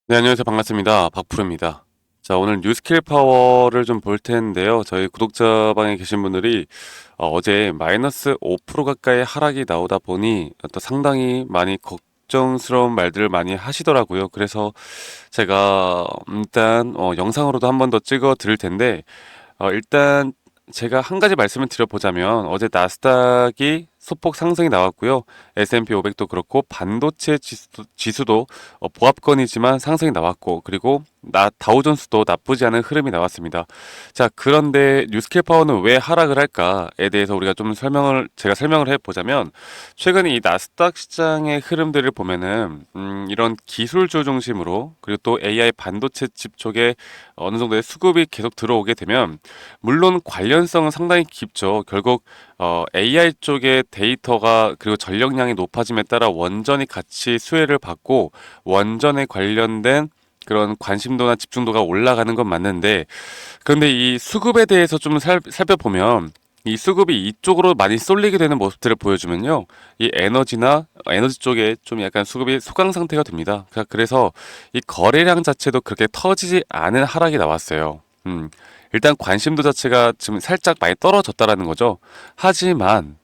네, 안녕하세요. 반갑습니다. 박프로입니다. 자, 오늘 뉴스킬 파워를 좀 볼 텐데요. 저희 구독자방에 계신 분들이 제 마이너스 5% 가까이 하락이 나오다 보니 또 상당히 많이 걱정스러운 말들을 많이 하시더라고요. 그래서 제가 일단 영상으로도 한 번 더 찍어 드릴 텐데 일단 제가 한 가지 말씀을 드려보자면 어제 나스닥이 소폭 상승이 나왔고요. S&P 500도 그렇고 반도체 지수도 보합권이지만 상승이 나왔고, 그리고 다우존스도 나쁘지 않은 흐름이 나왔습니다. 자, 그런데 뉴스케 파워는 왜 하락을 할까에 대해서 우리가 좀 제가 설명을 해보자면, 최근 이 나스닥 시장의 흐름들을 보면은 이런 기술주 중심으로, 그리고 또 AI 반도체 칩 쪽에 어느 정도의 수급이 계속 들어오게 되면, 물론 관련성은 상당히 깊죠. 결국 AI 쪽의 데이터가, 그리고 전력량이 높아짐에 따라 원전이 같이 수혜를 받고 원전에 관련된 그런 관심도나 집중도가 올라가는 건 맞는데, 그런데 이 수급에 대해서 좀 살펴보면, 이 수급이 이쪽으로 많이 쏠리게 되는 모습들을 보여주면요, 이 에너지 쪽에 좀 약간 수급이 소강 상태가 됩니다. 그래서 이 거래량 자체도 그렇게 터지지 않은 하락이 나왔어요. 일단 관심도 자체가 지금 살짝 많이 떨어졌다라는 거죠. 하지만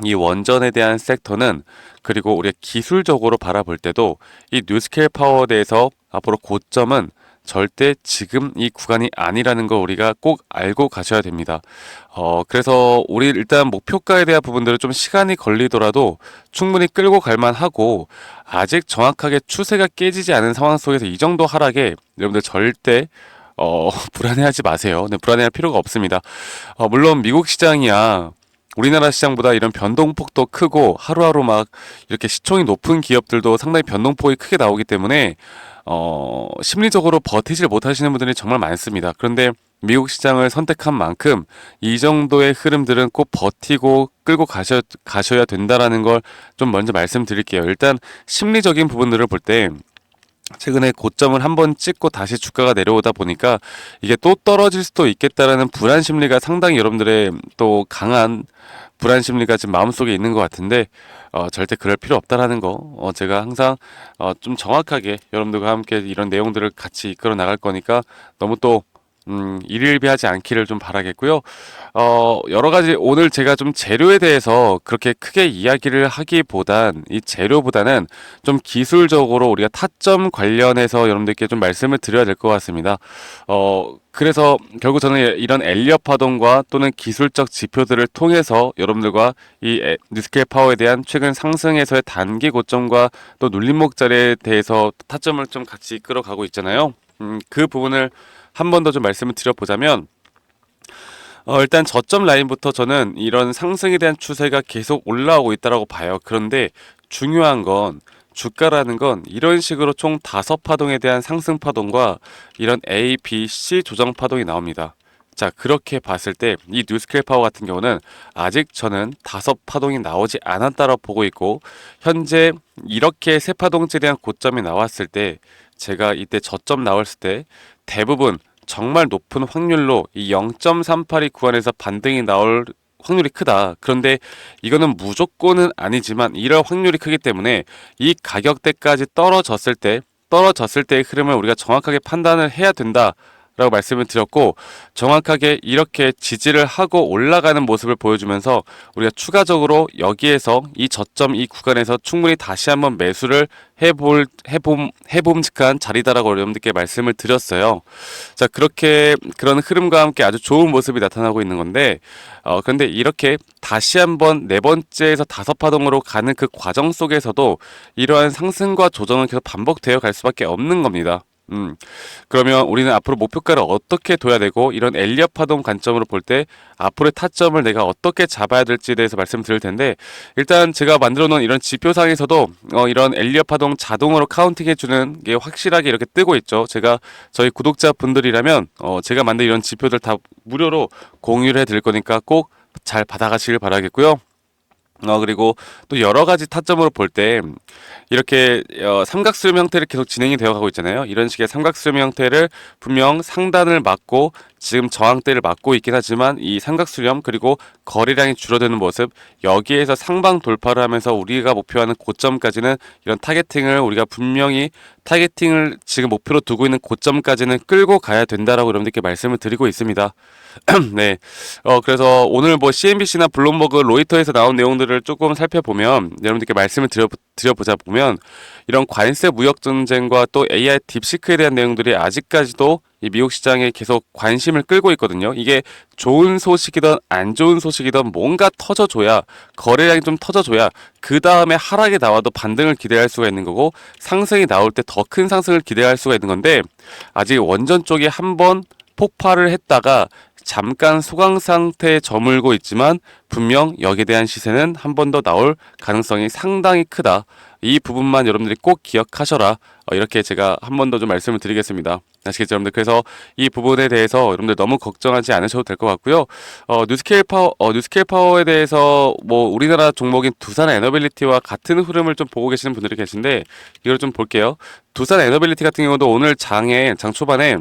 이 원전에 대한 섹터는, 그리고 우리가 기술적으로 바라볼 때도 이 뉴스케일 파워에 대해서 앞으로 고점은 절대 지금 이 구간이 아니라는 거 우리가 꼭 알고 가셔야 됩니다. 그래서 우리 일단 목표가에 대한 부분들은 좀 시간이 걸리더라도 충분히 끌고 갈 만하고, 아직 정확하게 추세가 깨지지 않은 상황 속에서 이 정도 하락에 여러분들 절대 불안해하지 마세요. 네, 불안해할 필요가 없습니다. 물론 미국 시장이야 우리나라 시장보다 이런 변동폭도 크고, 하루하루 막 이렇게 시총이 높은 기업들도 상당히 변동폭이 크게 나오기 때문에 심리적으로 버티질 못하시는 분들이 정말 많습니다. 그런데 미국 시장을 선택한 만큼 이 정도의 흐름들은 꼭 버티고 끌고 가셔야 된다라는 걸 좀 먼저 말씀드릴게요. 일단 심리적인 부분들을 볼때, 최근에 고점을 한번 찍고 다시 주가가 내려오다 보니까 이게 또 떨어질 수도 있겠다라는 불안 심리가 상당히, 여러분들의 또 강한 불안 심리가 지금 마음속에 있는 것 같은데, 절대 그럴 필요 없다라는 거 제가 항상 좀 정확하게 여러분들과 함께 이런 내용들을 같이 이끌어 나갈 거니까 너무 또 일일비하지 않기를 좀 바라겠고요. 여러 가지 오늘 제가 좀 재료에 대해서 그렇게 크게 이야기를 하기보단, 이 재료보다는 좀 기술적으로 우리가 타점 관련해서 여러분들께 좀 말씀을 드려야 될 것 같습니다. 그래서 결국 저는 이런 엘리엇 파동과 또는 기술적 지표들을 통해서 여러분들과 이 뉴스케일 파워에 대한 최근 상승에서의 단기 고점과 또 눌림목 자리에 대해서 타점을 좀 같이 이끌어가고 있잖아요. 그 부분을 한 번 더 좀 말씀을 드려보자면, 일단 저점 라인부터 저는 이런 상승에 대한 추세가 계속 올라오고 있다라고 봐요. 그런데 중요한 건, 주가라는 건 이런 식으로 총 5파동에 대한 상승 파동과 이런 A, B, C 조정 파동이 나옵니다. 자, 그렇게 봤을 때 이 뉴스케일 파워 같은 경우는 아직 저는 5파동이 나오지 않았다고 보고 있고, 현재 이렇게 세 파동째 대한 고점이 나왔을 때, 제가 이때 저점 나왔을 때 대부분 정말 높은 확률로 이 0.382 구간에서 반등이 나올 확률이 크다. 그런데 이거는 무조건은 아니지만 이럴 확률이 크기 때문에 이 가격대까지 떨어졌을 때의 흐름을 우리가 정확하게 판단을 해야 된다 라고 말씀을 드렸고, 정확하게 이렇게 지지를 하고 올라가는 모습을 보여주면서 우리가 추가적으로 여기에서 이 저점 이 구간에서 충분히 다시 한번 매수를 해봄직한 자리다라고 여러분들께 말씀을 드렸어요. 자, 그렇게 그런 흐름과 함께 아주 좋은 모습이 나타나고 있는 건데, 그런데 이렇게 다시 한번 네 번째에서 5파동으로 가는 그 과정 속에서도 이러한 상승과 조정은 계속 반복되어 갈 수밖에 없는 겁니다. 그러면 우리는 앞으로 목표가를 어떻게 둬야 되고, 이런 엘리엇 파동 관점으로 볼 때 앞으로의 타점을 내가 어떻게 잡아야 될지에 대해서 말씀드릴 텐데, 일단 제가 만들어 놓은 이런 지표상에서도 이런 엘리엇 파동 자동으로 카운팅해 주는 게 확실하게 이렇게 뜨고 있죠. 제가 저희 구독자분들이라면 제가 만든 이런 지표들 다 무료로 공유를 해 드릴 거니까 꼭 잘 받아가시길 바라겠고요. 그리고 또 여러 가지 타점으로 볼 때 이렇게 삼각수렴 형태를 계속 진행이 되어 가고 있잖아요. 이런 식의 삼각수렴 형태를 분명 상단을 맞고 지금 저항대를 맞고 있긴 하지만 이 삼각수렴 그리고 거래량이 줄어드는 모습, 여기에서 상방 돌파를 하면서 우리가 목표하는 고점까지는 이런 타겟팅을 우리가 분명히 타겟팅을 지금 목표로 두고 있는 고점까지는 끌고 가야 된다라고 여러분들께 말씀을 드리고 있습니다. 네. 그래서 오늘 뭐 CNBC나 블룸버그, 로이터에서 나온 내용들을 조금 살펴보면 여러분들께 말씀을 드려보자 보면 이런 관세 무역 전쟁과 또 AI 딥시크에 대한 내용들이 아직까지도 이 미국 시장에 계속 관심을 끌고 있거든요. 이게 좋은 소식이든 안 좋은 소식이든 뭔가 터져줘야, 거래량이 좀 터져줘야 그 다음에 하락이 나와도 반등을 기대할 수가 있는 거고, 상승이 나올 때 더 큰 상승을 기대할 수가 있는 건데, 아직 원전 쪽이 한번 폭발을 했다가 잠깐 소강 상태에 저물고 있지만 분명 여기에 대한 시세는 한 번 더 나올 가능성이 상당히 크다. 이 부분만 여러분들이 꼭 기억하셔라. 이렇게 제가 한 번 더 좀 말씀을 드리겠습니다. 아시겠죠, 여러분들? 그래서 이 부분에 대해서 여러분들 너무 걱정하지 않으셔도 될 것 같고요. 뉴스케일 파워에 대해서 뭐 우리나라 종목인 두산 에너빌리티와 같은 흐름을 좀 보고 계시는 분들이 계신데 이걸 좀 볼게요. 두산 에너빌리티 같은 경우도 오늘 장 초반에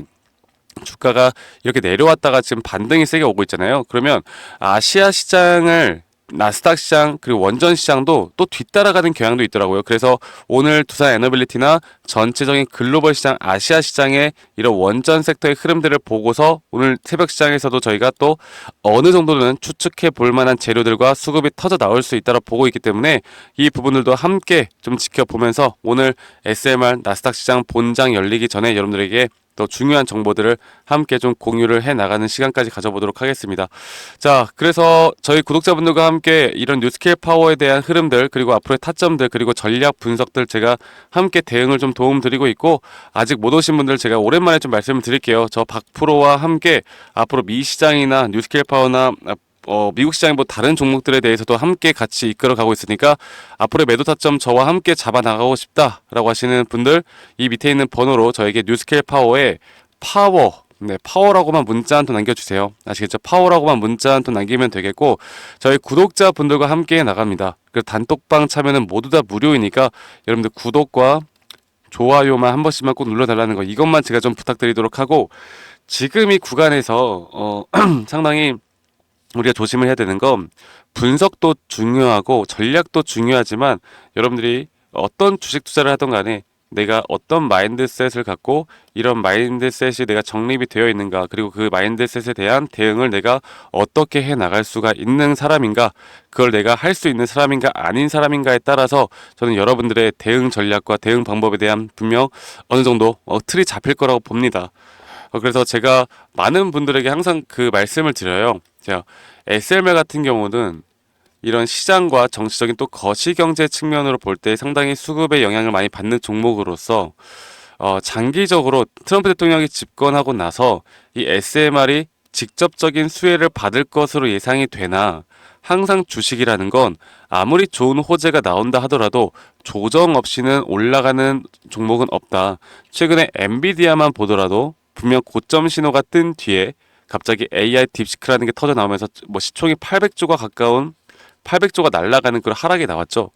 주가가 이렇게 내려왔다가 지금 반등이 세게 오고 있잖아요. 그러면 아시아 시장을 나스닥 시장 그리고 원전 시장도 또 뒤따라가는 경향도 있더라고요. 그래서 오늘 두산 에너빌리티나 전체적인 글로벌 시장, 아시아 시장의 이런 원전 섹터의 흐름들을 보고서 오늘 새벽 시장에서도 저희가 또 어느 정도는 추측해 볼 만한 재료들과 수급이 터져 나올 수 있다고 보고 있기 때문에 이 부분들도 함께 좀 지켜보면서 오늘 SMR 나스닥 시장 본장 열리기 전에 여러분들에게 더 중요한 정보들을 함께 좀 공유를 해 나가는 시간까지 가져보도록 하겠습니다. 자, 그래서 저희 구독자분들과 함께 이런 뉴스케일 파워에 대한 흐름들 그리고 앞으로의 타점들 그리고 전략 분석들 제가 함께 대응을 좀 도움 드리고 있고, 아직 못 오신 분들 제가 오랜만에 좀 말씀을 드릴게요. 저 박프로와 함께 앞으로 미 시장이나 뉴스케일 파워나 미국 시장의 뭐 다른 종목들에 대해서도 함께 같이 이끌어 가고 있으니까 앞으로의 매도 타점 저와 함께 잡아 나가고 싶다라고 하시는 분들 이 밑에 있는 번호로 저에게 뉴스케일 파워에 파워, 네, 파워라고만 문자 한 통 남겨주세요. 아시겠죠? 파워라고만 문자 한 통 남기면 되겠고, 저희 구독자분들과 함께 나갑니다. 그 단톡방 참여는 모두 다 무료이니까 여러분들 구독과 좋아요만 한 번씩만 꼭 눌러달라는 거, 이것만 제가 좀 부탁드리도록 하고, 지금 이 구간에서 상당히 우리가 조심을 해야 되는 건 분석도 중요하고 전략도 중요하지만 여러분들이 어떤 주식 투자를 하던 간에 내가 어떤 마인드셋을 갖고 이런 마인드셋이 내가 정립이 되어 있는가, 그리고 그 마인드셋에 대한 대응을 내가 어떻게 해 나갈 수가 있는 사람인가, 그걸 내가 할 수 있는 사람인가 아닌 사람인가에 따라서 저는 여러분들의 대응 전략과 대응 방법에 대한 분명 어느 정도 틀이 잡힐 거라고 봅니다. 그래서 제가 많은 분들에게 항상 그 말씀을 드려요. 제가 SLM 같은 경우는 이런 시장과 정치적인 또 거시경제 측면으로 볼 때 상당히 수급의 영향을 많이 받는 종목으로서 장기적으로 트럼프 대통령이 집권하고 나서 이 SMR이 직접적인 수혜를 받을 것으로 예상이 되나, 항상 주식이라는 건 아무리 좋은 호재가 나온다 하더라도 조정 없이는 올라가는 종목은 없다. 최근에 엔비디아만 보더라도 분명 고점 신호가 뜬 뒤에 갑자기 AI 딥시크라는 게 터져 나오면서 뭐 시총이 800조가 날아가는 그런 하락이 나왔죠.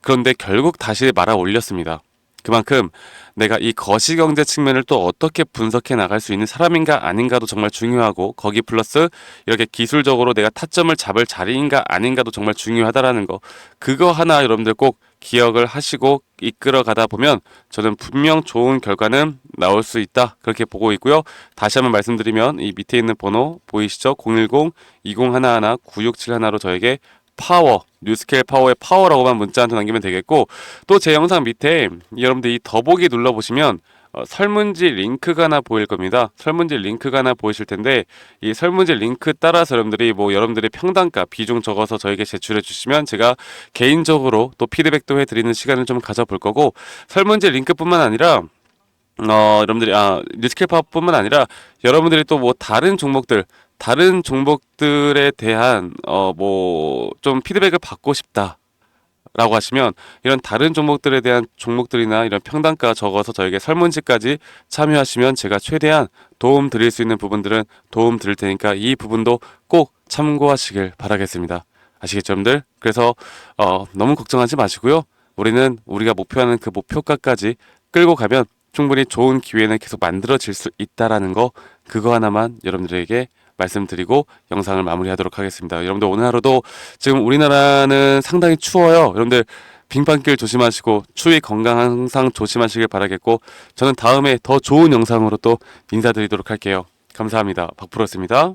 그런데 결국 다시 말아 올렸습니다. 그만큼 내가 이 거시경제 측면을 또 어떻게 분석해 나갈 수 있는 사람인가 아닌가도 정말 중요하고, 거기 플러스 이렇게 기술적으로 내가 타점을 잡을 자리인가 아닌가도 정말 중요하다라는 거, 그거 하나 여러분들 꼭 기억을 하시고 이끌어 가다 보면 저는 분명 좋은 결과는 나올 수 있다, 그렇게 보고 있고요. 다시 한번 말씀드리면 이 밑에 있는 번호 보이시죠? 010-2011-9671로 저에게 파워, 뉴스케일 파워의 파워라고만 문자 한 통 남기면 되겠고, 또 제 영상 밑에 여러분들 이 더보기 눌러보시면 설문지 링크가 하나 보일 겁니다. 설문지 링크가 하나 보이실 텐데, 이 설문지 링크 따라서 여러분들이 뭐 여러분들의 평단가 비중 적어서 저에게 제출해 주시면 제가 개인적으로 또 피드백도 해드리는 시간을 좀 가져볼 거고, 설문지 링크뿐만 아니라 여러분들이 뉴스케일 파워뿐만 아니라 여러분들이 또 뭐 다른 종목들에 대한 뭐 좀 피드백을 받고 싶다 라고 하시면 이런 다른 종목들이나 이런 평단가 적어서 저에게 설문지까지 참여하시면 제가 최대한 도움 드릴 수 있는 부분들은 도움 드릴 테니까 이 부분도 꼭 참고하시길 바라겠습니다. 아시겠죠, 여러분들? 그래서 너무 걱정하지 마시고요. 우리가 목표하는 그 목표가까지 끌고 가면 충분히 좋은 기회는 계속 만들어질 수 있다라는 거, 그거 하나만 여러분들에게 말씀드리고 영상을 마무리하도록 하겠습니다. 여러분들 오늘 하루도 지금 우리나라는 상당히 추워요. 여러분들 빙판길 조심하시고 추위 건강 항상 조심하시길 바라겠고, 저는 다음에 더 좋은 영상으로 또 인사드리도록 할게요. 감사합니다. 박프로였습니다.